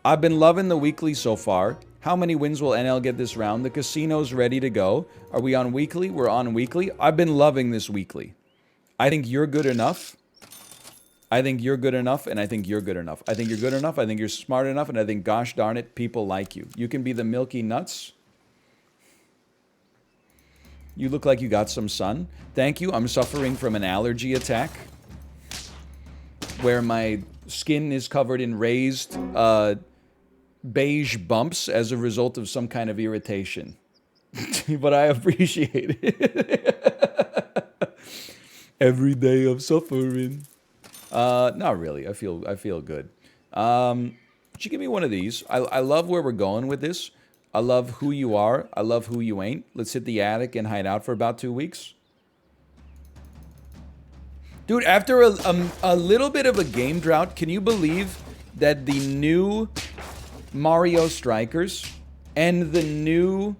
I've been loving the weekly so far. How many wins will NL get this round? The casino's ready to go. Are we on weekly? We're on weekly. I've been loving this weekly. I think you're good enough. I think you're good enough, and I think you're good enough. I think you're good enough. I think you're smart enough, and I think, gosh darn it, people like you. You can be the milky nuts. You look like you got some sun. Thank you. I'm suffering from an allergy attack where my skin is covered in raised beige bumps as a result of some kind of irritation. But I appreciate it. Every day of suffering. Not really. I feel good. Would you give me one of these? I love where we're going with this. I love who you are. I love who you ain't. Let's hit the attic and hide out for about 2 weeks. Dude, after a little bit of a game drought, can you believe that the new Mario Strikers and the new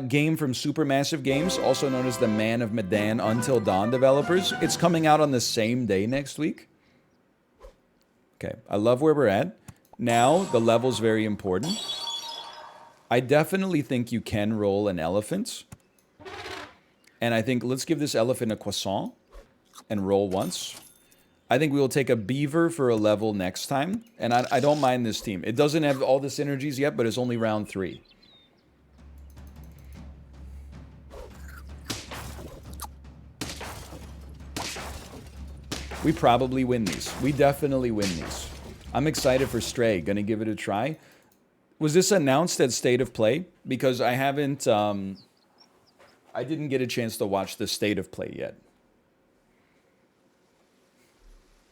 game from Supermassive Games, also known as the Man of Medan Until Dawn developers, it's coming out on the same day next week? Okay, I love where we're at. Now, the level's very important. I definitely think you can roll an elephant. And I think let's give this elephant a croissant and roll once. I think we will take a beaver for a level next time. And I don't mind this team. It doesn't have all the synergies yet, but it's only round 3. We probably win these. We definitely win these. I'm excited for Stray. Gonna give it a try. Was this announced at State of Play? Because I haven't, I didn't get a chance to watch the State of Play yet.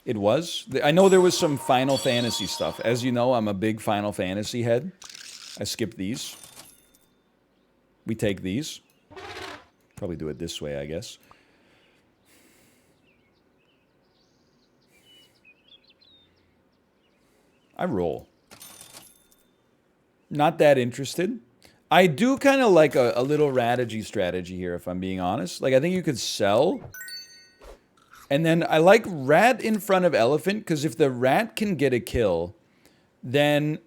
It was? I know there was some Final Fantasy stuff. As you know, I'm a big Final Fantasy head. I skipped these. We take these. Probably do it this way, I guess. I roll. Not that interested. I do kind of like a little Radigy strategy here, if I'm being honest. Like, I think you could sell. And then I like rat in front of elephant, because if the rat can get a kill, then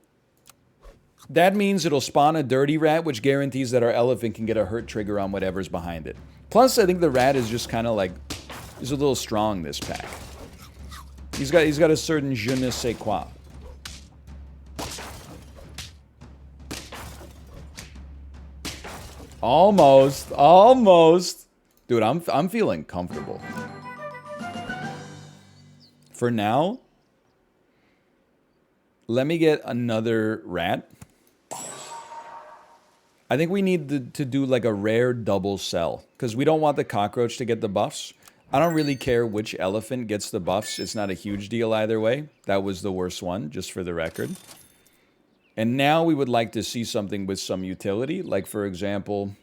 that means it'll spawn a dirty rat, which guarantees that our elephant can get a hurt trigger on whatever's behind it. Plus, I think the rat is just kind of like, he's a little strong this pack. He's got a certain je ne sais quoi. Almost. Dude, I'm feeling comfortable. For now, let me get another rat. I think we need to do like a rare double sell, because we don't want the cockroach to get the buffs. I don't really care which elephant gets the buffs. It's not a huge deal either way. That was the worst one, just for the record. And now we would like to see something with some utility. Like, for example,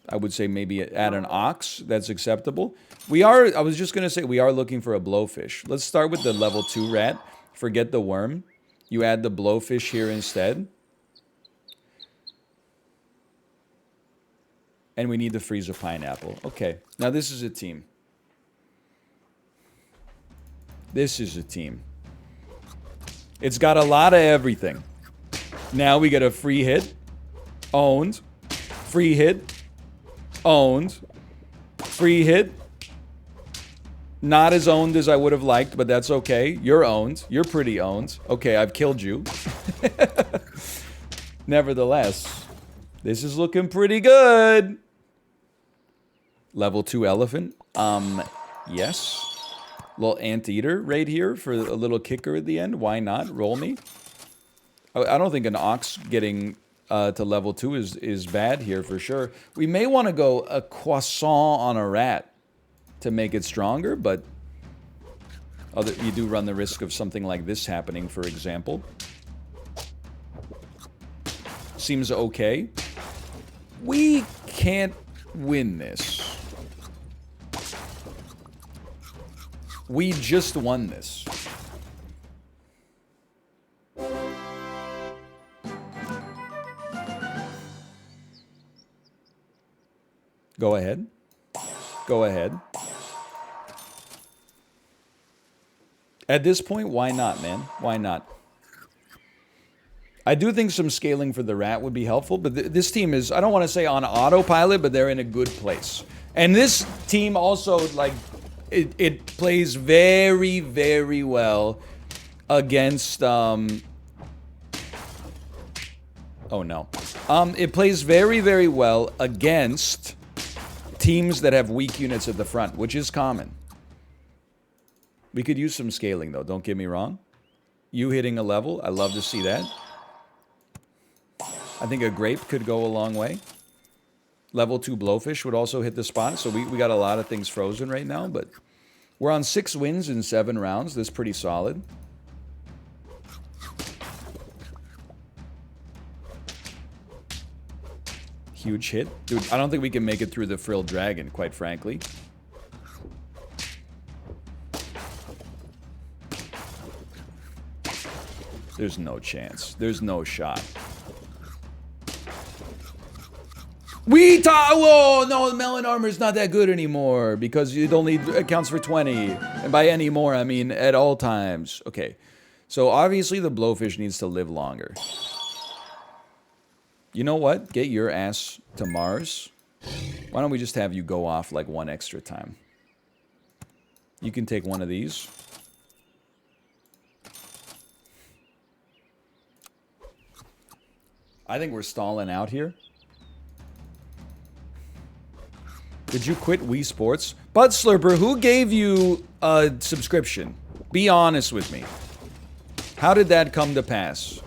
I would say maybe add an ox. That's acceptable. I was just going to say, we are looking for a blowfish. Let's start with the level 2 rat. Forget the worm. You add the blowfish here instead. And we need to freeze a pineapple. Okay, now this is a team. This is a team. It's got a lot of everything. Now we get a free hit. Owned. Free hit. Owned. Free hit. Not as owned as I would have liked, but that's okay. You're owned. You're pretty owned. Okay, I've killed you. Nevertheless, this is looking pretty good. Level 2 elephant. Yes. Little anteater right here for a little kicker at the end. Why not? Roll me. I don't think an ox getting to level 2 is bad here for sure. We may want to go a croissant on a rat to make it stronger, but you do run the risk of something like this happening, for example. Seems okay. We can't win this. We just won this. Go ahead. Go ahead. At this point, why not, man? Why not? I do think some scaling for the rat would be helpful, but this team is, I don't want to say on autopilot, but they're in a good place. And this team also, like, it plays very, very well against, oh no. It plays very, very well against teams that have weak units at the front, which is common. We could use some scaling, though, don't get me wrong. You hitting a level, I love to see that. I think a grape could go a long way. Level 2 blowfish would also hit the spot, so we got a lot of things frozen right now, but we're on 6 wins in 7 rounds. That's pretty solid. Huge hit. Dude, I don't think we can make it through the frilled dragon, quite frankly. There's no chance. There's no shot. Whoa, no, the melon armor is not that good anymore because it only accounts for 20. And by any more, I mean at all times. Okay, so obviously the blowfish needs to live longer. You know what? Get your ass to Mars. Why don't we just have you go off like 1 extra time? You can take one of these. I think we're stalling out here. Did you quit Wii Sports? Bud Slurper, who gave you a subscription? Be honest with me. How did that come to pass?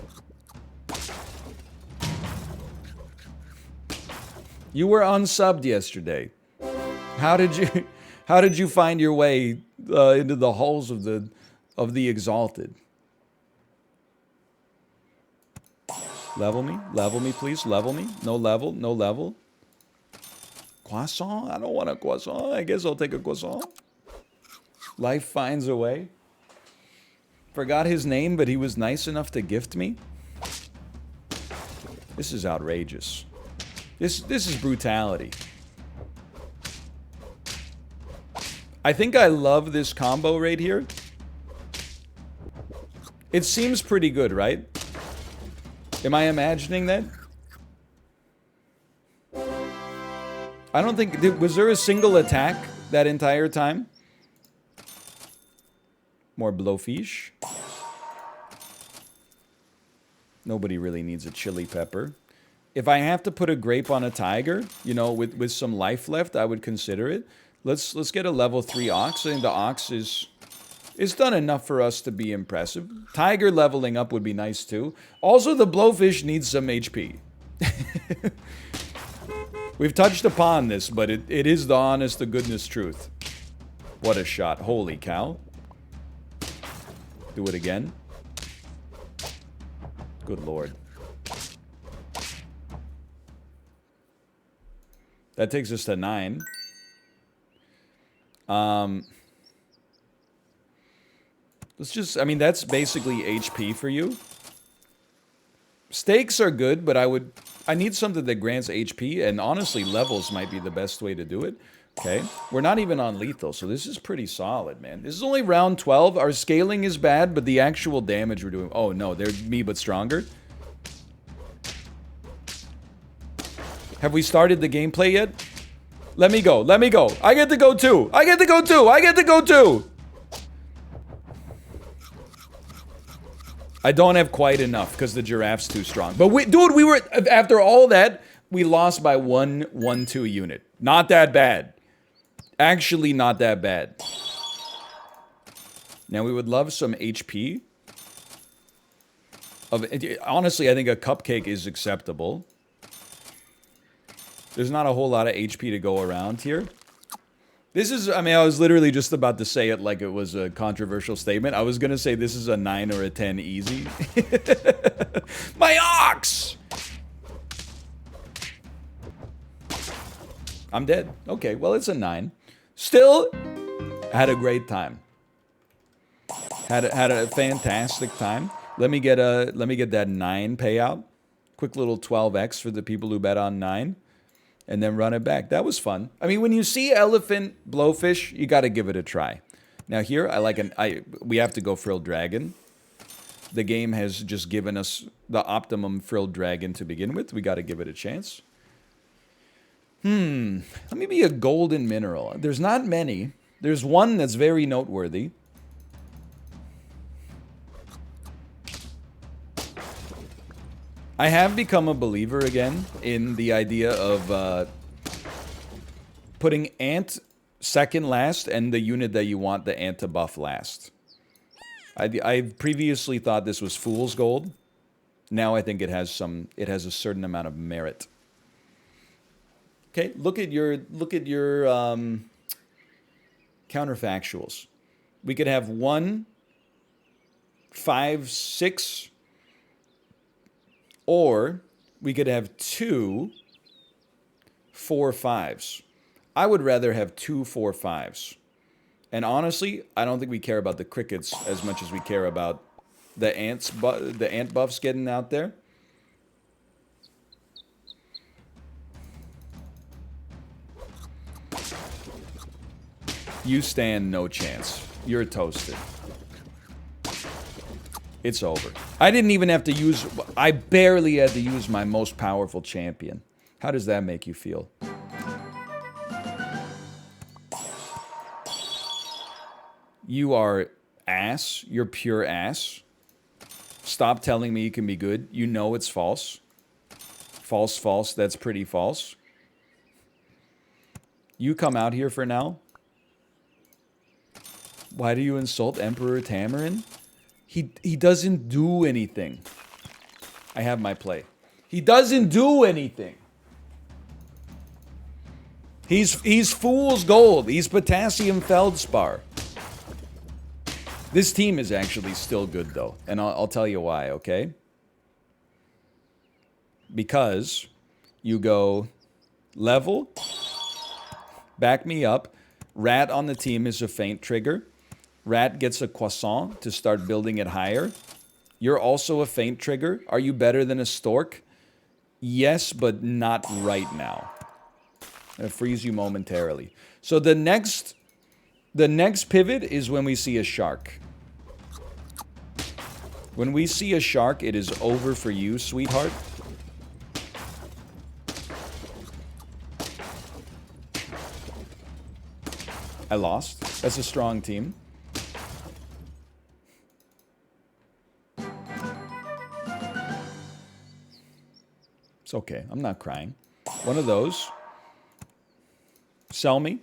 You were unsubbed yesterday. How did you find your way into the halls of the exalted? Level me, please. Level me. No level, no level. Croissant? I don't want a croissant. I guess I'll take a croissant. Life finds a way. Forgot his name, but he was nice enough to gift me. This is outrageous. This is brutality. I think I love this combo right here. It seems pretty good, right? Am I imagining that? I don't think... Was there a single attack that entire time? More blowfish. Nobody really needs a chili pepper. If I have to put a grape on a tiger, you know, with some life left, I would consider it. Let's get a level 3 ox. I think the ox is done enough for us to be impressive. Tiger leveling up would be nice too. Also, the blowfish needs some HP. We've touched upon this, but it is the honest to goodness truth. What a shot. Holy cow. Do it again. Good lord. That takes us to 9. Let's just... I mean, that's basically HP for you. Steaks are good, but I need something that grants HP, and honestly, levels might be the best way to do it. Okay, we're not even on lethal, so this is pretty solid, man. This is only round 12. Our scaling is bad, but the actual damage we're doing... Oh, no, they're me, but stronger. Have we started the gameplay yet? Let me go, let me go. I get to go too. I get to go too. I get to go too. I don't have quite enough because the giraffe's too strong. But dude, we were... After all that, we lost by 1-1-2 unit. Not that bad. Actually, not that bad. Now, we would love some HP. Honestly, I think a cupcake is acceptable. There's not a whole lot of HP to go around here. This is, I mean, I was literally just about to say it like it was a controversial statement. I was going to say this is a 9 or a 10 easy. My ox! I'm dead. Okay, well, it's a 9. Still, had a great time. Had a fantastic time. Let me get that 9 payout. Quick little 12x for the people who bet on 9. And then run it back. That was fun. I mean, when you see elephant blowfish, you got to give it a try. Now here, we have to go frilled dragon. the game has just given us the optimum frilled dragon to begin with. We got to give it a chance. Let me be a golden mineral. There's not many. There's one that's very noteworthy. I have become a believer again in the idea of putting Ant second last and the unit that you want the Ant to buff last. I previously thought this was fool's gold. Now I think it has a certain amount of merit. Okay, look at your counterfactuals. We could have 1, 5, 6, or we could have 2, 4, 5s. I would rather have 2, 4, 5s. And honestly, I don't think we care about the crickets as much as we care about the ant buffs getting out there. You stand no chance. You're toasted. It's over. I didn't even have to use... I barely had to use my most powerful champion. How does that make you feel? You are ass. You're pure ass. Stop telling me you can be good. You know it's false. False, false. That's pretty false. You come out here for now. Why do you insult Emperor Tamarin? He doesn't do anything. I have my play. He doesn't do anything. He's fool's gold. He's potassium feldspar. This team is actually still good though, and I'll tell you why, okay? Because you go level, back me up, Rat on the team is a feint trigger. Rat gets a croissant to start building it higher. You're also a feint trigger. Are you better than a stork? Yes, but not right now. I'll freeze you momentarily. So the next pivot is when we see a shark. When we see a shark, it is over for you, sweetheart. I lost. That's a strong team. It's okay. I'm not crying. One of those. Sell me.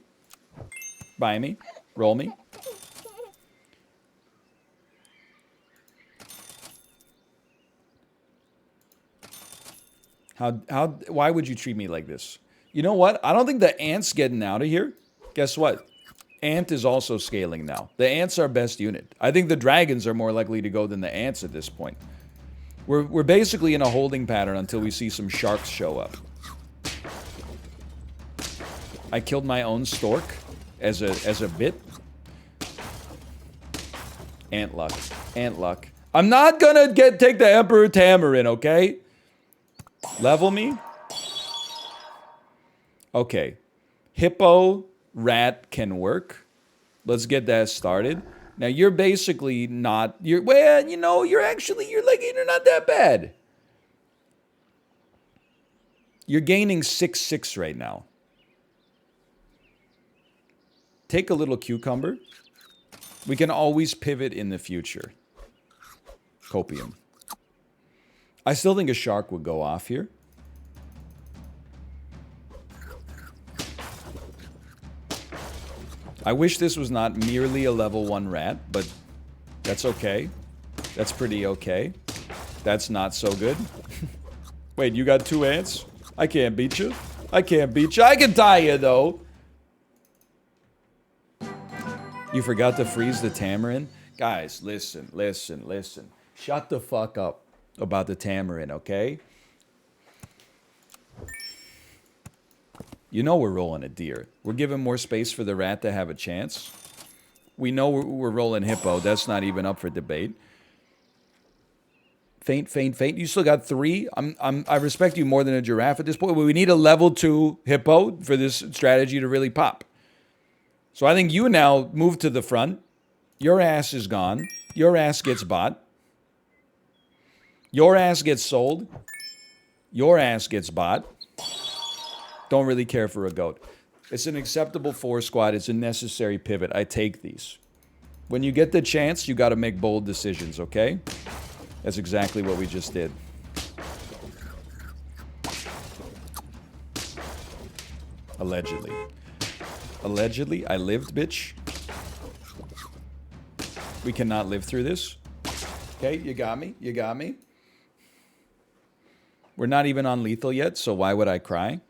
Buy me. Roll me. Why would you treat me like this? You know what? I don't think the Ant's getting out of here. Guess what? Ant is also scaling now. The Ant's our best unit. I think the dragons are more likely to go than the Ants at this point. We're basically in a holding pattern until we see some sharks show up. I killed my own stork as a bit. Ant luck. Ant luck. I'm not gonna take the Emperor Tamarin, okay? Level me. Okay. Hippo, rat can work. Let's get that started. Now you're basically not, well, you know, you're not that bad. You're gaining 6/6 right now. Take a little cucumber. We can always pivot in the future. Copium. I still think a shark would go off here. I wish this was not merely a level 1 rat, but that's okay. That's pretty okay. That's not so good. Wait, you got 2 ants? I can't beat you. I can't beat you. I can tie you, though. You forgot to freeze the Tamarin? Guys, listen. Shut the fuck up about the Tamarin, okay? You know we're rolling a deer. We're giving more space for the rat to have a chance. We know we're rolling hippo. That's not even up for debate. Feint. You still got 3. I respect you more than a giraffe at this point. We need a level 2 hippo for this strategy to really pop. So I think you now move to the front. Your ass is gone. Your ass gets bought. Your ass gets sold. Your ass gets bought. Don't really care for a goat. It's an acceptable 4 squad. It's a necessary pivot. I take these. When you get the chance, you got to make bold decisions, okay? That's exactly what we just did. Allegedly. Allegedly, I lived, bitch. We cannot live through this. Okay, you got me. You got me. We're not even on lethal yet, so why would I cry?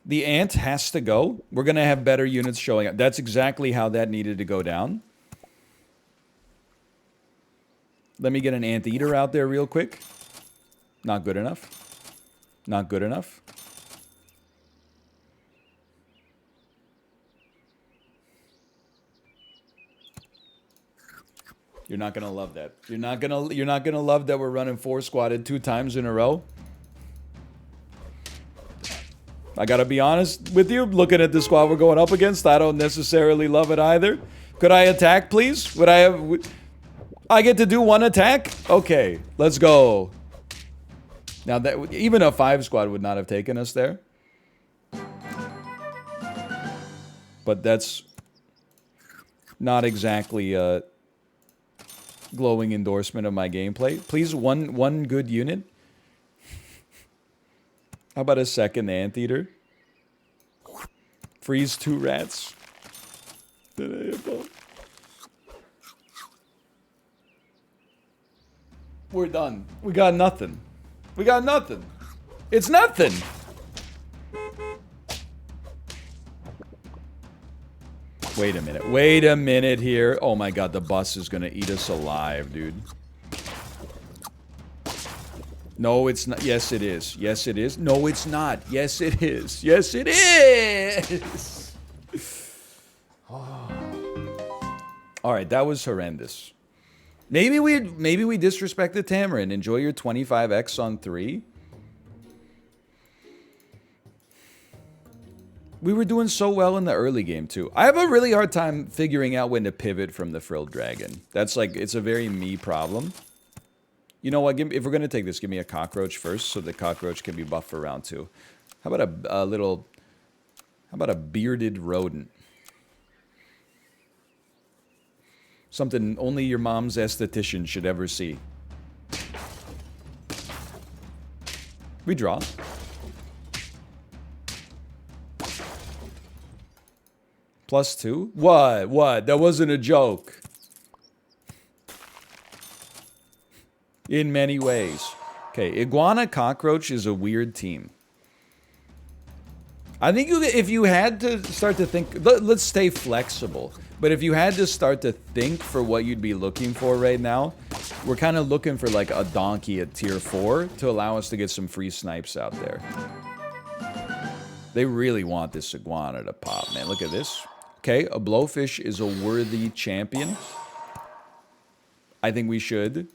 The ant has to go. We're going to have better units showing up. That's exactly how that needed to go down. Let me get an anteater out there real quick. Not good enough. Not good enough. You're not gonna love that. You're not gonna love that we're running 4 squatted 2 times in a row. I gotta be honest with you, looking at the squad we're going up against, I don't necessarily love it either. Could I attack, please? Would I have... I get to do 1 attack? Okay, let's go. Now, that even a 5 squad would not have taken us there. But that's not exactly a glowing endorsement of my gameplay. Please, one good unit. How about a second anteater? Freeze 2 rats. We're done. We got nothing. We got nothing. It's nothing. Wait a minute. Wait a minute here. Oh my god, the bus is gonna eat us alive, dude. No, it's not. Yes, it is. Yes, it is. No, it's not. Yes, it is. Yes, it is. Oh. All right, that was horrendous. Maybe we disrespected Tamarin. Enjoy your 25x on 3. We were doing so well in the early game, too. I have a really hard time figuring out when to pivot from the Frilled Dragon. That's like, it's a very me problem. You know what, if we're going to take this, give me a cockroach first, so the cockroach can be buffed for round 2. How about a little... How about a bearded rodent? Something only your mom's esthetician should ever see. We draw. +2? What? What? That wasn't a joke. In many ways. Okay, Iguana Cockroach is a weird team. I think if you had to start to think... Let's stay flexible. But if you had to start to think for what you'd be looking for right now, we're kind of looking for like a donkey at tier 4 to allow us to get some free snipes out there. They really want this iguana to pop, man. Look at this. Okay, a blowfish is a worthy champion. I think we should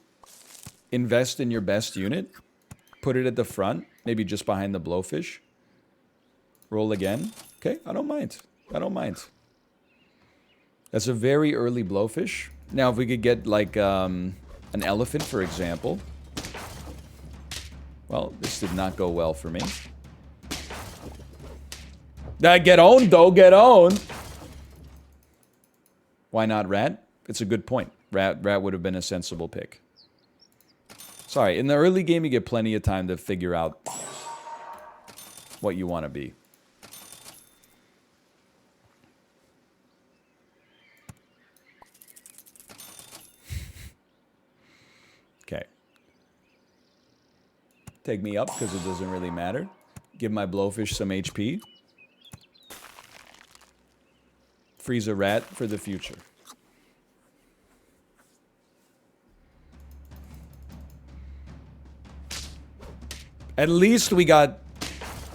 invest in your best unit. Put it at the front, maybe just behind the blowfish. Roll again. Okay, I don't mind. I don't mind. That's a very early blowfish. Now, if we could get, like, an elephant, for example. Well, this did not go well for me. Get owned, though. Get owned. Why not rat? It's a good point. Rat would have been a sensible pick. Sorry, in the early game, you get plenty of time to figure out what you want to be. Okay. Take me up, because it doesn't really matter. Give my blowfish some HP. Freeze a rat for the future. At least we got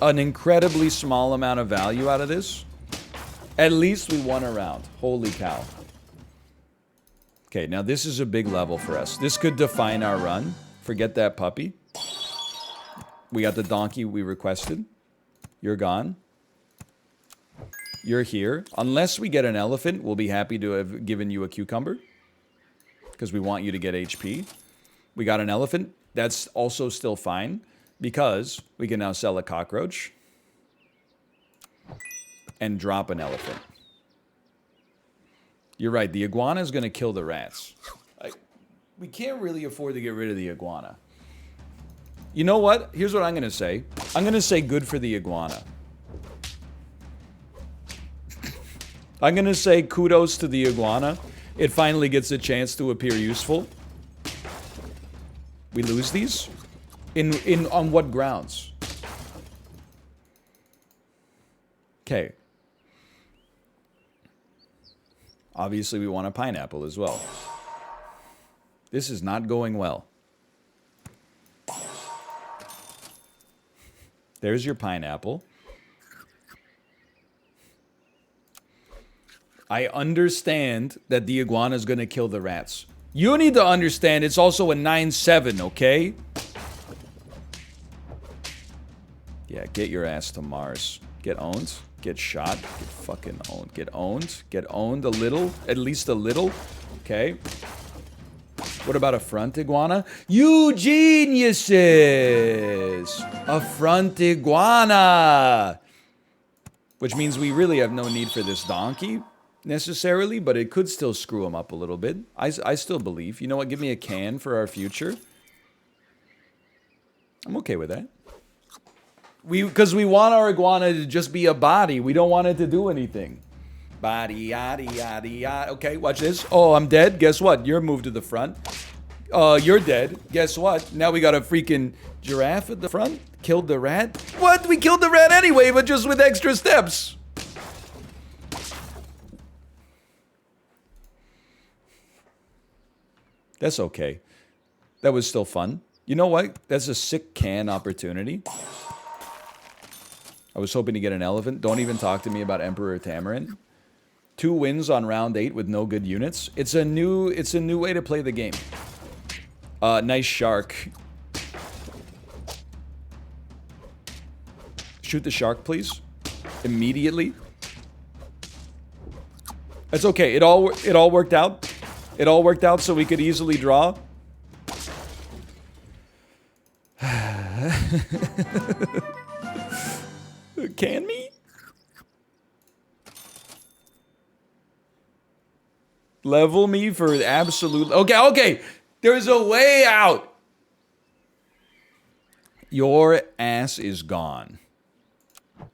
an incredibly small amount of value out of this. At least we won a round. Holy cow. Okay, now this is a big level for us. This could define our run. Forget that puppy. We got the donkey we requested. You're gone. You're here. Unless we get an elephant, we'll be happy to have given you a cucumber. Because we want you to get HP. We got an elephant. That's also still fine because we can now sell a cockroach and drop an elephant. You're right. The iguana is going to kill the rats. We can't really afford to get rid of the iguana. You know what? Here's what I'm going to say. I'm going to say good for the iguana. I'm going to say kudos to the iguana. It finally gets a chance to appear useful. We lose these? On what grounds? Okay. Obviously, we want a pineapple as well. This is not going well. There's your pineapple. I understand that the iguana is going to kill the rats. You need to understand it's also a 9-7, okay? Yeah, get your ass to Mars. Get owned. Get shot. Get fucking owned. Get owned. Get owned a little. At least a little. Okay. What about a front iguana? You geniuses! A front iguana! Which means we really have no need for this donkey, necessarily, but it could still screw him up a little bit. I still believe. You know what? Give me a can for our future. I'm okay with that. Because we want our iguana to just be a body. We don't want it to do anything. Body, yaddy, yaddy, yaddy. Okay, watch this. Oh, I'm dead. Guess what? You're moved to the front. You're dead. Guess what? Now we got a freaking giraffe at the front. Killed the rat. What? We killed the rat anyway, but just with extra steps. That's okay. That was still fun. You know what? That's a sick can opportunity. I was hoping to get an elephant. Don't even talk to me about Emperor Tamarin. 2 wins on round 8 with no good units. It's a new way to play the game. Nice shark. Shoot the shark, please. Immediately. That's okay. It all worked out. It all worked out so we could easily draw. Can me? Level me for absolute... Okay. There's a way out. Your ass is gone.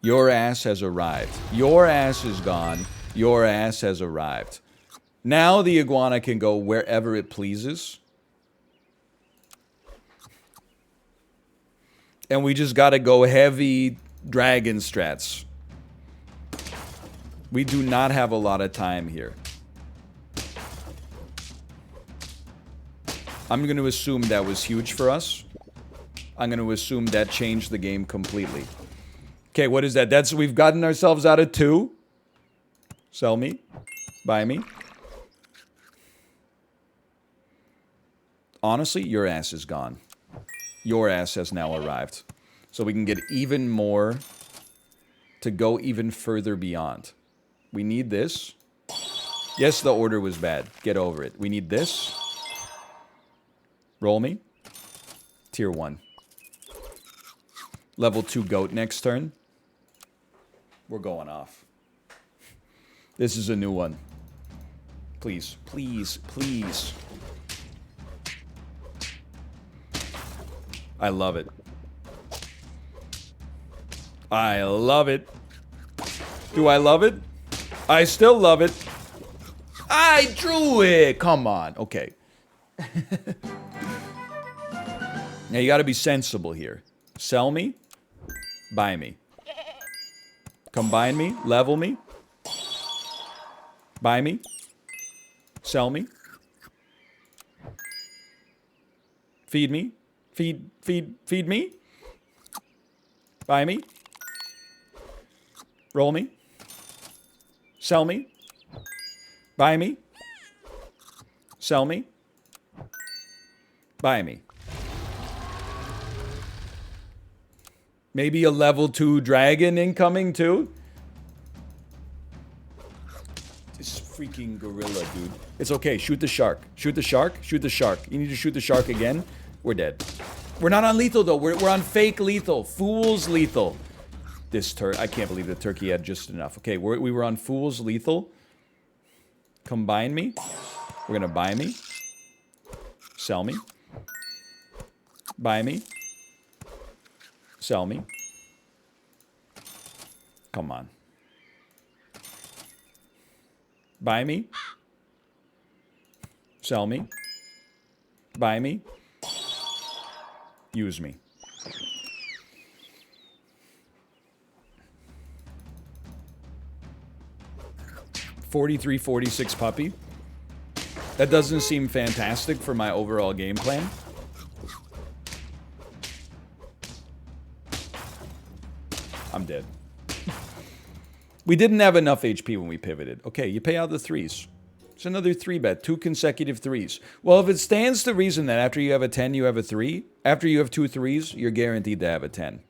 Your ass has arrived. Your ass is gone. Your ass has arrived. Now the iguana can go wherever it pleases. And we just gotta go heavy dragon strats. We do not have a lot of time here. I'm going to assume that was huge for us. I'm going to assume that changed the game completely. Okay, what is that? We've gotten ourselves out of 2. Sell me. Buy me. Honestly, your ass is gone. Your ass has now arrived. So we can get even more to go even further beyond. We need this. Yes, the order was bad. Get over it. We need this. Roll me. Tier 1. Level 2 goat next turn. We're going off. This is a new one. Please, please, please. I love it. I love it. Do I love it? I still love it. I drew it. Come on. Okay. Now you gotta be sensible here. Sell me. Buy me. Combine me. Level me. Buy me. Sell me. Feed me. Feed me. Buy me. Roll me. Sell me. Buy me. Sell me. Buy me. Maybe a level 2 dragon incoming too? freaking gorilla, dude. It's okay. Shoot the shark. Shoot the shark. Shoot the shark. You need to shoot the shark again. We're dead. We're not on lethal, though. We're on fake lethal. Fool's lethal. I can't believe the turkey had just enough. Okay, we were on fool's lethal. Combine me. We're going to buy me. Sell me. Buy me. Sell me. Come on. Buy me. Sell me. Buy me. Use me. $43.46 puppy. That doesn't seem fantastic for my overall game plan. I'm dead. We didn't have enough HP when we pivoted. Okay, you pay out the threes. It's another 3-bet. 2 consecutive threes. Well, if it stands to reason that after you have a 10, you have a 3. After you have 2 threes, you're guaranteed to have a 10.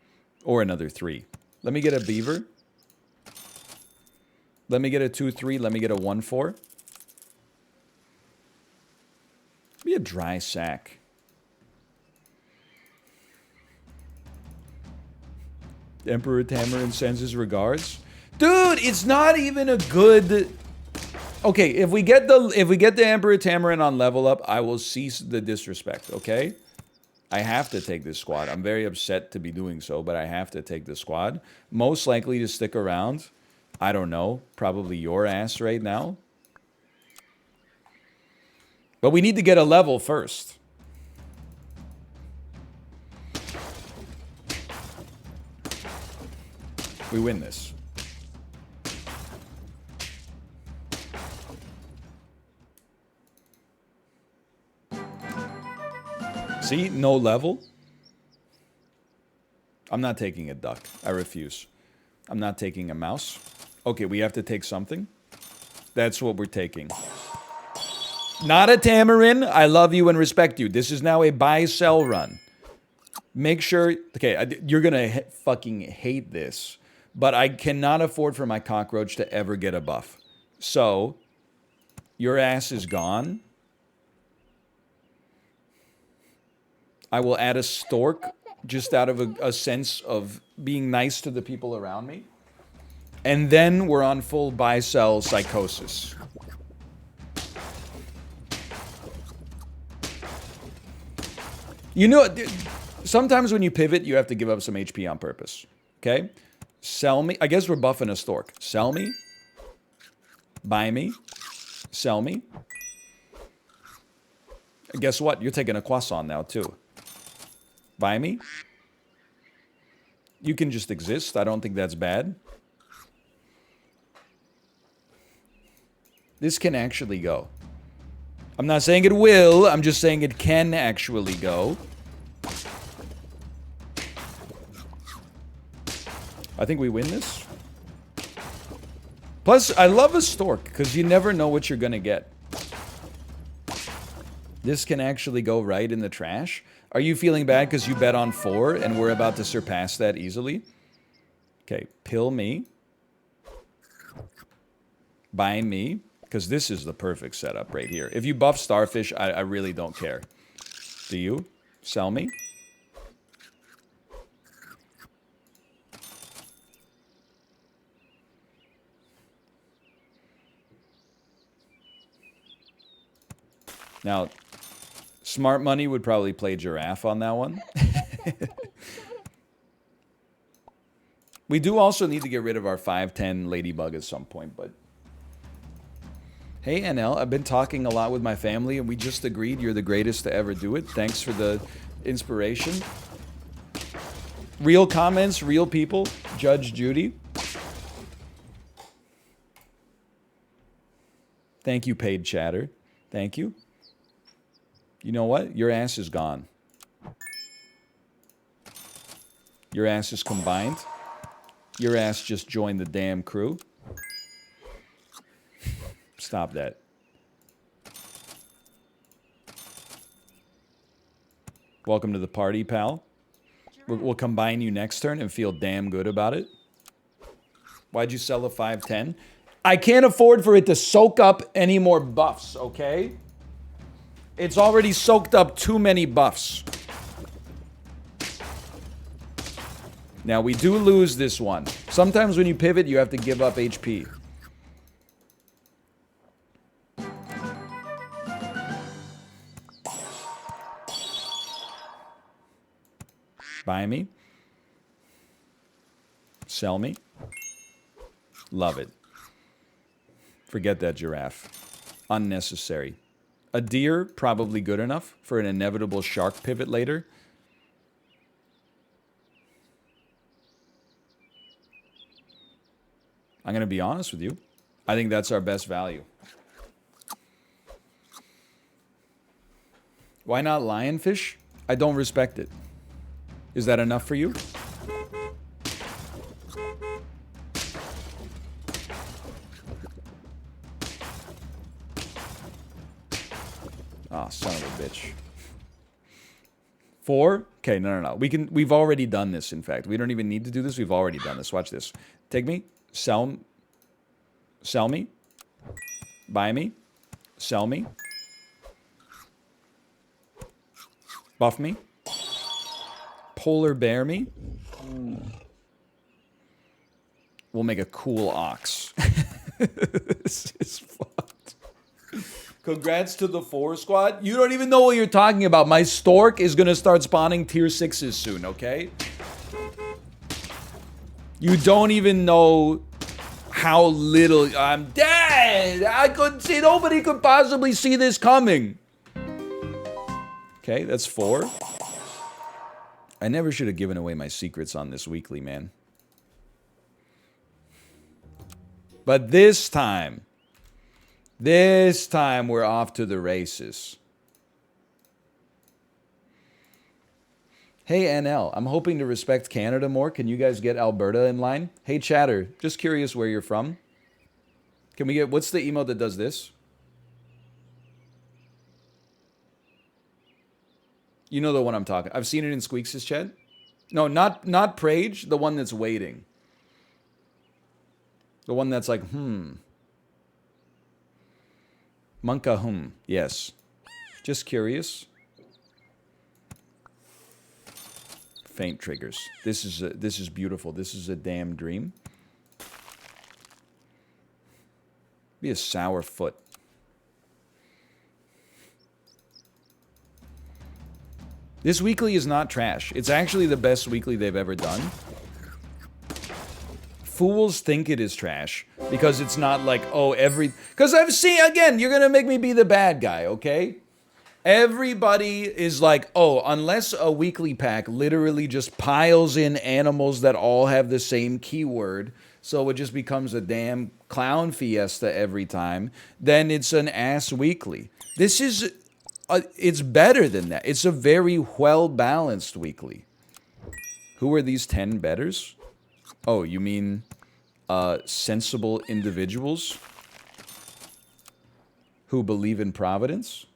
Or another 3. Let me get a beaver. Let me get a 2-3. Let me get a 1-4. Be a dry sack. Emperor Tamarin sends his regards. Dude, it's not even a good... Okay, if we get the Emperor Tamarin on level up, I will cease the disrespect, okay? I have to take this squad. I'm very upset to be doing so, but I have to take the squad. Most likely to stick around. I don't know. Probably your ass right now. But we need to get a level first. We win this. See? No level. I'm not taking a duck. I refuse. I'm not taking a mouse. Okay, we have to take something. That's what we're taking. Not a Tamarin. I love you and respect you. This is now a buy-sell run. Make sure... Okay, you're going to fucking hate this. But I cannot afford for my cockroach to ever get a buff. So, your ass is gone. I will add a stork just out of a sense of being nice to the people around me. And then we're on full buy-sell psychosis. You know, sometimes when you pivot, you have to give up some HP on purpose. Okay? Sell me. I guess we're buffing a stork. Sell me. Buy me. Sell me. And guess what? You're taking a croissant now, too. Buy me. You can just exist. I don't think that's bad. This can actually go. I'm not saying it will. I'm just saying it can actually go. I think we win this. Plus, I love a stork because you never know what you're going to get. This can actually go right in the trash. Are you feeling bad because you bet on 4 and we're about to surpass that easily? Okay, pill me. Buy me. Because this is the perfect setup right here. If you buff Starfish, I really don't care. Do you? Sell me. Now, smart money would probably play giraffe on that one. We do also need to get rid of our 5'10 ladybug at some point, but... Hey, NL, I've been talking a lot with my family, and we just agreed you're the greatest to ever do it. Thanks for the inspiration. Real comments, real people. Judge Judy. Thank you, paid chatter. Thank you. You know what? Your ass is gone. Your ass is combined. Your ass just joined the damn crew. Stop that. Welcome to the party, pal. We'll combine you next turn and feel damn good about it. Why'd you sell a 5'10"? I can't afford for it to soak up any more buffs, okay? It's already soaked up too many buffs. Now, we do lose this one. Sometimes when you pivot, you have to give up HP. Buy me. Sell me. Love it. Forget that giraffe. Unnecessary. A deer, probably good enough for an inevitable shark pivot later. I'm going to be honest with you. I think that's our best value. Why not lionfish? I don't respect it. Is that enough for you? Oh, son of a bitch. 4? Okay, no. We've already done this, in fact. We don't even need to do this. We've already done this. Watch this. Take me. Sell me. Buy me. Sell me. Buff me. Polar bear me. We'll make a cool ox. This is fucked. Congrats to the 4 squad. You don't even know what you're talking about. My stork is gonna start spawning tier 6s soon, okay? You don't even know how little... I'm dead! I couldn't see... Nobody could possibly see this coming. Okay, that's 4. I never should have given away my secrets on this weekly, man. But this time we're off to the races. Hey, NL, I'm hoping to respect Canada more. Can you guys get Alberta in line? Hey, chatter, just curious where you're from. Can we get, what's the emote that does this? You know the one I'm talking. I've seen it in Squeaks' chat. No, not Prage, the one that's waiting. The one that's like, Monka, yes. Just curious. Faint triggers. This is beautiful. This is a damn dream. Be a sour foot. This weekly is not trash. It's actually the best weekly they've ever done. Fools think it is trash because it's not like, oh, because I've seen, again, you're gonna make me be the bad guy, okay? Everybody is like, oh, unless a weekly pack literally just piles in animals that all have the same keyword, so it just becomes a damn clown fiesta every time, then it's an ass weekly. This is, it's better than that. It's a very well-balanced weekly. Who are these 10 betters? Oh, you mean sensible individuals who believe in Providence?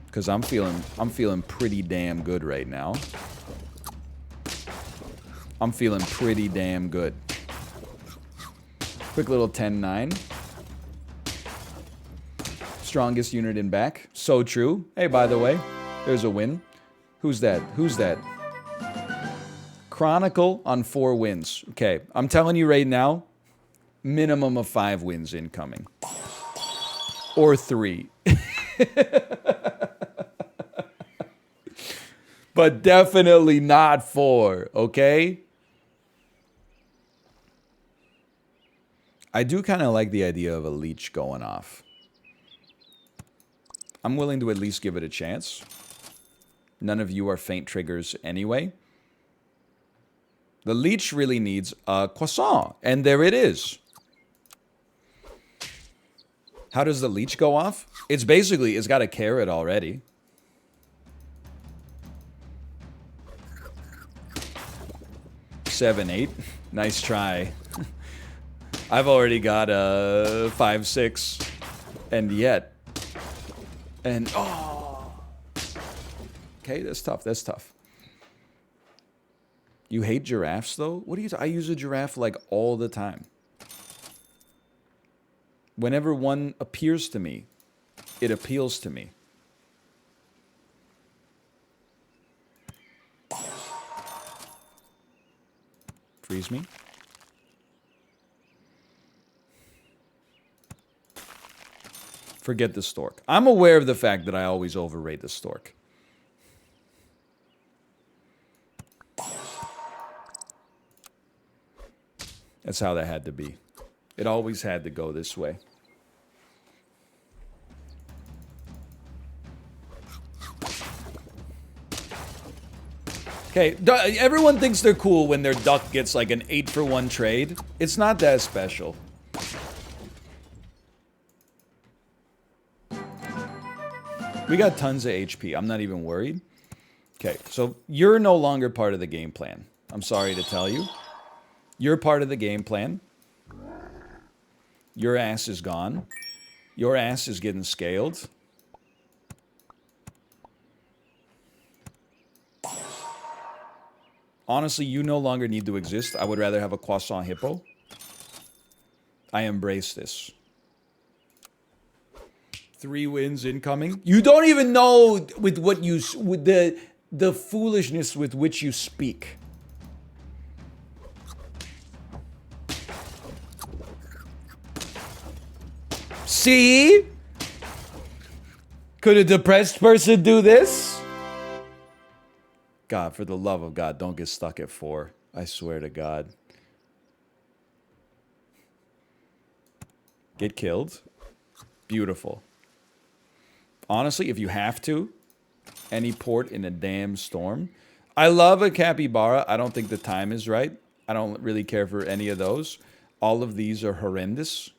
Because I'm feeling pretty damn good right now. I'm feeling pretty damn good. Quick little 10-9. Strongest unit in back. So true. Hey, by the way, there's a win. Who's that? Who's that? Chronicle on 4 wins. Okay, I'm telling you right now, minimum of 5 wins incoming. Or 3. But definitely not 4, okay? I do kind of like the idea of a leech going off. I'm willing to at least give it a chance. None of you are faint triggers anyway. The leech really needs a croissant, and there it is. How does the leech go off? It's basically, it's got a carrot already. Seven, 8. Nice try. I've already got a 5, 6, and yet. And, oh. Okay, that's tough, that's tough. You hate giraffes, though? What do you... I use a giraffe, like, all the time. Whenever one appears to me, it appeals to me. Freeze me. Forget the stork. I'm aware of the fact that I always overrate the stork. That's how that had to be. It always had to go this way. Okay, everyone thinks they're cool when their duck gets like an 8-for-1 trade. It's not that special. We got tons of HP. I'm not even worried. Okay, so you're no longer part of the game plan. I'm sorry to tell you. You're part of the game plan. Your ass is gone. Your ass is getting scaled. Honestly, you no longer need to exist. I would rather have a croissant hippo. I embrace this. 3 wins incoming. You don't even know with what you... with the foolishness with which you speak. See? Could a depressed person do this? God, for the love of God, don't get stuck at 4. I swear to God. Get killed. Beautiful. Honestly, if you have to, any port in a damn storm. I love a capybara. I don't think the time is right. I don't really care for any of those. All of these are horrendous.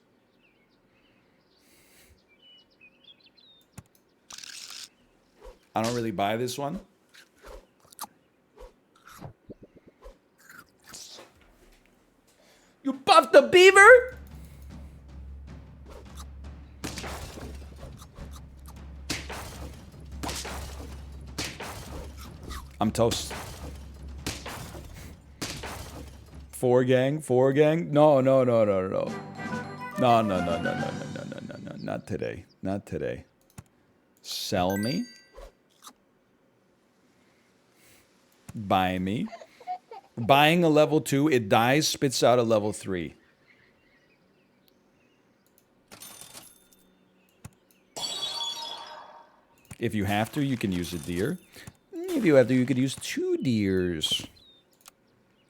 I don't really buy this one. You buffed the beaver? I'm toast. 4 gang, 4 gang. No. No, not today. Not today. Sell me. Buy me. Buying a level 2, it dies, spits out a level 3. If you have to, you can use a deer. If you have to, you could use 2 deers.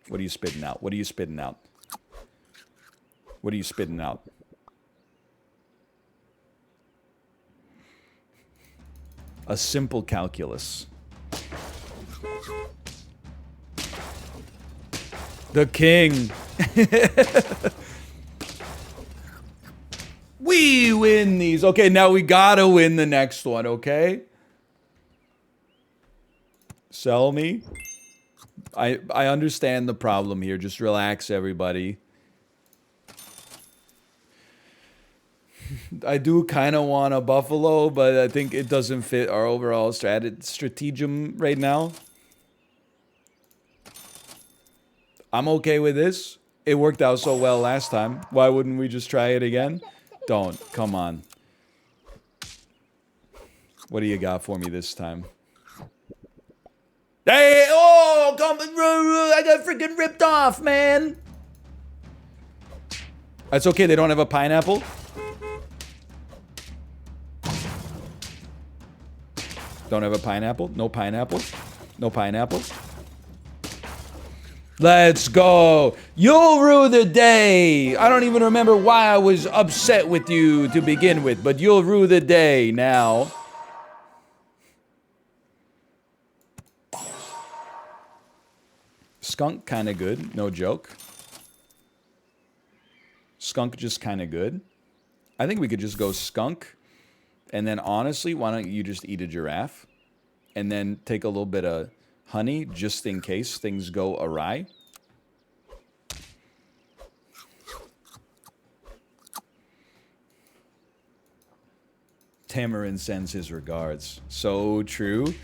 What are you spitting out? What are you spitting out? What are you spitting out? A simple calculus. The king. We win these. Okay, now we gotta win the next one, okay? Sell me. I understand the problem here. Just relax, everybody. I do kind of want a buffalo, but I think it doesn't fit our overall stratagem right now. I'm okay with this. It worked out so well last time. Why wouldn't we just try it again? Don't. Come on. What do you got for me this time? Hey! Oh! Come, I got freaking ripped off, man! That's okay. They don't have a pineapple. Don't have a pineapple? No pineapple? No pineapple? Let's go. You'll rue the day. I don't even remember why I was upset with you to begin with, but you'll rue the day now. Skunk kind of good, no joke. Skunk just kind of good. I think we could just go skunk. And then honestly, why don't you just eat a giraffe? And then take a little bit of honey just in case things go awry. Tamarin sends his regards. So true.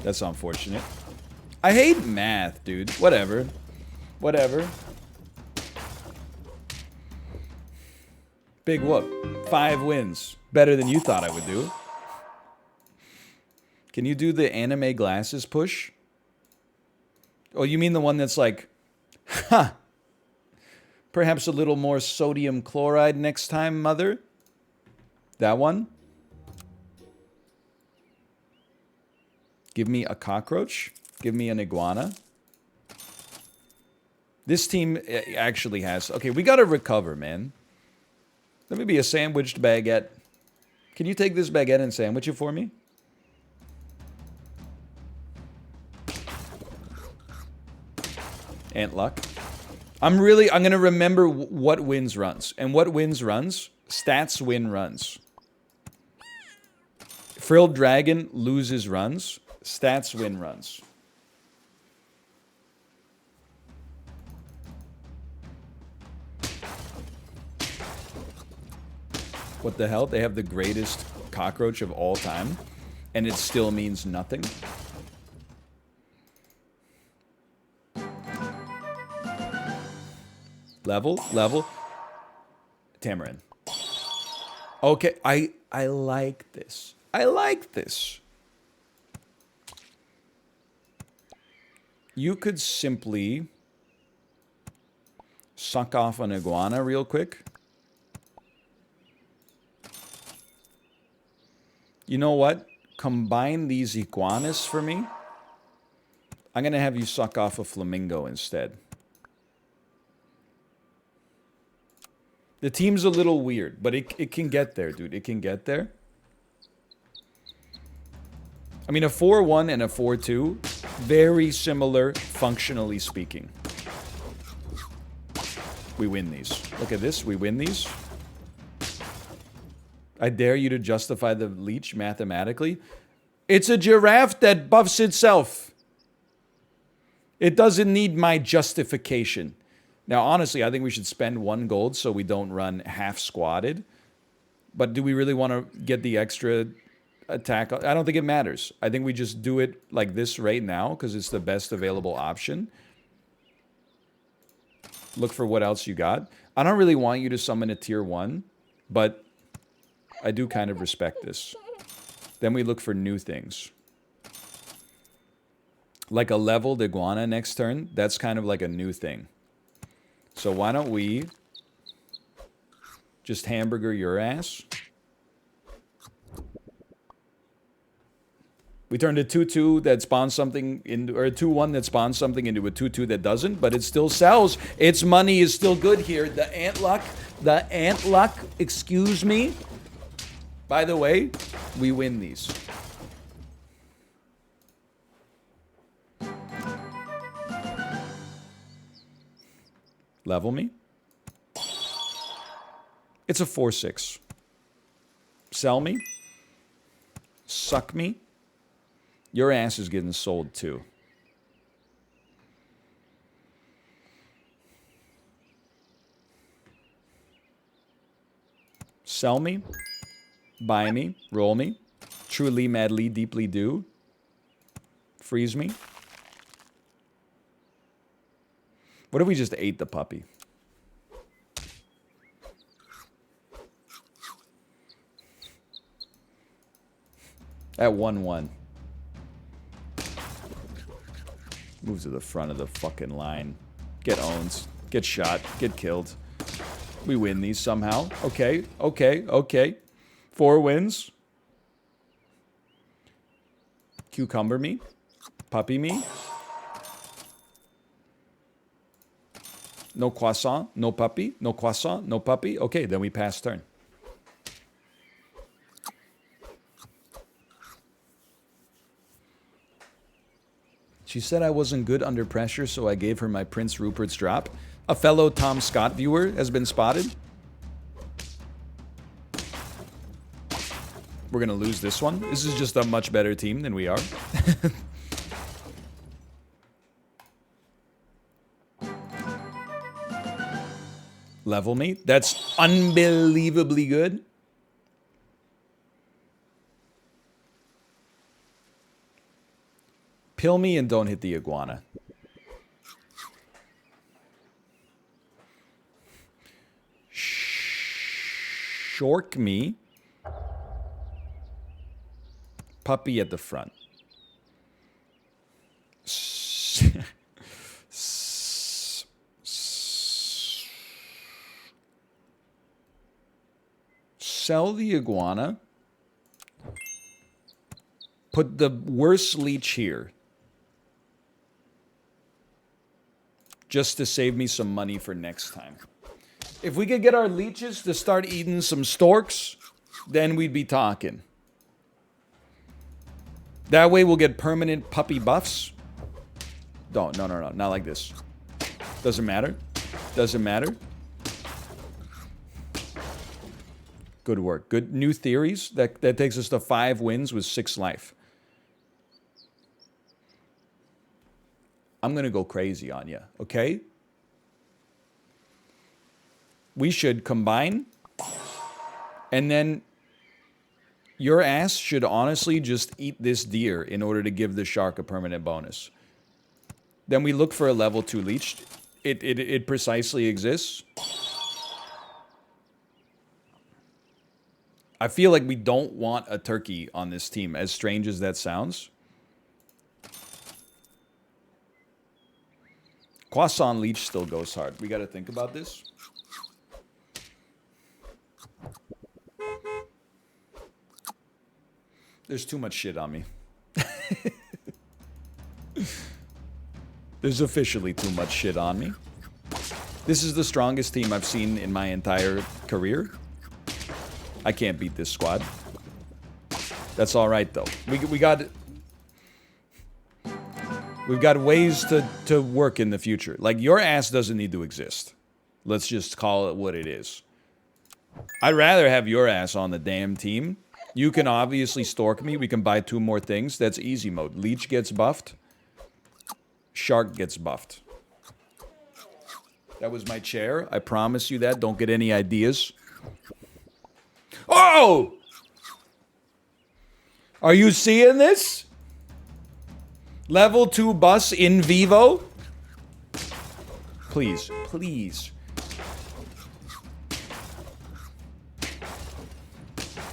That's unfortunate. I hate math, dude. Whatever. Whatever. Big whoop. 5 wins. Better than you thought I would do. Can you do the anime glasses push? Oh, you mean the one that's like, huh. Perhaps a little more sodium chloride next time, mother? That one? Give me a cockroach. Give me an iguana. This team actually has... Okay, we gotta recover, man. Let me be a sandwiched baguette. Can you take this baguette and sandwich it for me? Ant luck. I'm gonna remember what wins runs. And what wins runs? Stats win runs. Frilled Dragon loses runs. Stats win runs. What the hell? They have the greatest cockroach of all time, and it still means nothing. Level. Tamarin. Okay, I like this. I like this. You could simply suck off an iguana real quick. You know what? Combine these iguanas for me. I'm going to have you suck off a flamingo instead. The team's a little weird, but it can get there, dude. It can get there. I mean, a 4-1 and a 4-2, very similar, functionally speaking. We win these. Look at this. We win these. I dare you to justify the leech mathematically. It's a giraffe that buffs itself. It doesn't need my justification. Now, honestly, I think we should spend 1 gold so we don't run half squatted. But do we really want to get the extra attack? I don't think it matters. I think we just do it like this right now because it's the best available option. Look for what else you got. I don't really want you to summon a tier 1, but I do kind of respect this. Then we look for new things. Like a leveled iguana next turn, that's kind of like a new thing. So why don't we just hamburger your ass? We turned a 2-2 that spawns something into, or a 2-1 that spawns something into a 2-2 that doesn't, but it still sells. Its money is still good here. The ant luck, excuse me. By the way, we win these. Level me. It's a 4-6. Sell me. Suck me. Your ass is getting sold too. Sell me. Buy me. Roll me. Truly, madly, deeply do. Freeze me. What if we just ate the puppy? At 1-1. Move to the front of the fucking line. Get owned. Get shot. Get killed. We win these somehow. Okay. 4 wins. Cucumber me. Puppy me. No croissant. No puppy. No croissant. No puppy. Okay, then we pass turn. She said I wasn't good under pressure, so I gave her my Prince Rupert's drop. A fellow Tom Scott viewer has been spotted. We're going to lose this one. This is just a much better team than we are. Level me. That's unbelievably good. Pill me and don't hit the iguana. Shork me. Puppy at the front. Sell the iguana. Put the worst leech here. Just to save me some money for next time. If we could get our leeches to start eating some storks, then we'd be talking. That way we'll get permanent puppy buffs. No, not like this. Doesn't matter. Doesn't matter. Good work. Good new theories. That takes us to 5 wins with 6 life. I'm going to go crazy on you, okay? We should combine. And then your ass should honestly just eat this deer in order to give the shark a permanent bonus. Then we look for a level 2 leech. It precisely exists. I feel like we don't want a turkey on this team, as strange as that sounds. Croissant leech still goes hard. We got to think about this. There's too much shit on me. There's officially too much shit on me. This is the strongest team I've seen in my entire career. I can't beat this squad. That's all right, though. We've got ways to work in the future. Like, your ass doesn't need to exist. Let's just call it what it is. I'd rather have your ass on the damn team. You can obviously stork me. We can buy 2 more things. That's easy mode. Leech gets buffed. Shark gets buffed. That was my chair. I promise you that. Don't get any ideas. Oh! Are you seeing this? Level 2 bus in vivo? Please, please.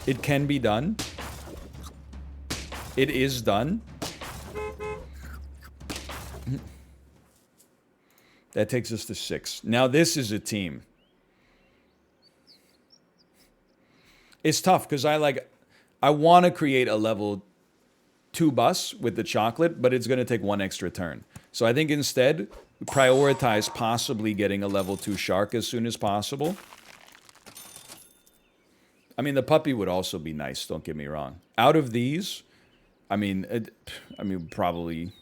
It can be done. It is done. That takes us to 6. Now this is a team. It's tough because I want to create a level 2 bus with the chocolate, but it's going to take 1 extra turn. So I think instead, prioritize possibly getting a level 2 shark as soon as possible. I mean, the puppy would also be nice, don't get me wrong. Out of these, probably...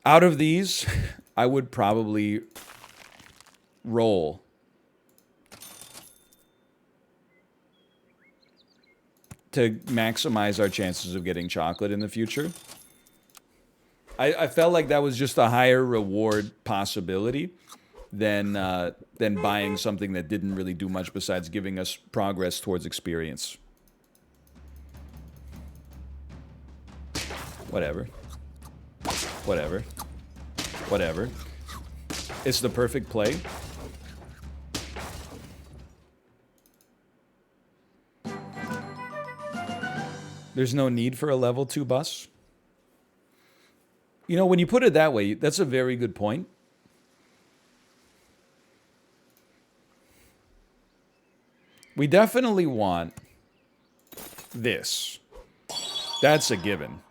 Out of these, I would probably roll to maximize our chances of getting chocolate in the future. I felt like that was just a higher reward possibility than buying something that didn't really do much besides giving us progress towards experience. Whatever. Whatever. Whatever. It's the perfect play. There's no need for a level 2 bus. You know, when you put it that way, that's a very good point. We definitely want this. That's a given.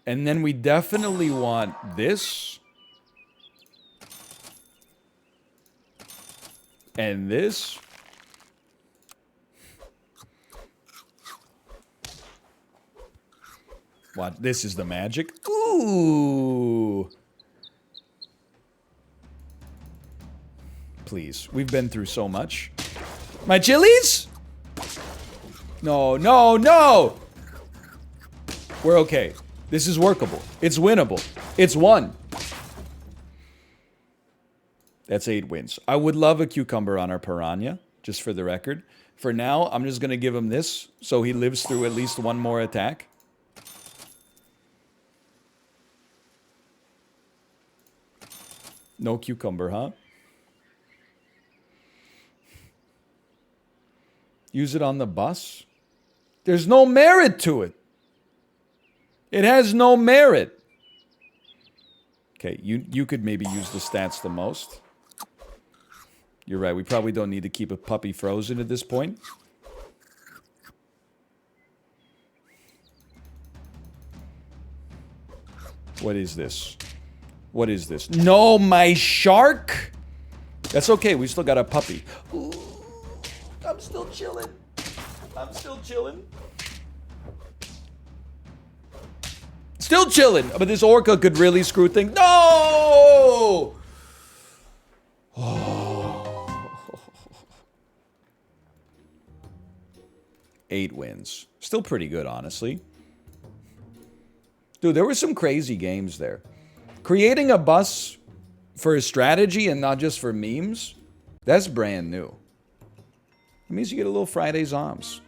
And then we definitely want this. And this. What? This is the magic? Ooh. Please. We've been through so much. My chilies? No, no, no! We're okay. This is workable. It's winnable. It's 1. That's 8 wins. I would love a cucumber on our piranha, just for the record. For now, I'm just going to give him this so he lives through at least one more attack. No cucumber, huh? Use it on the bus? There's no merit to it. It has no merit. Okay, you could maybe use the stats the most. You're right, we probably don't need to keep a puppy frozen at this point. What is this? What is this? No, my shark! That's okay, we still got a puppy. Ooh, I'm still chilling. I'm still chilling. Still chilling, but this orca could really screw things. No! Oh. 8 wins. Still pretty good, honestly. Dude, there were some crazy games there. Creating a bus for a strategy and not just for memes, that's brand new. It means you get a little Friday's arms.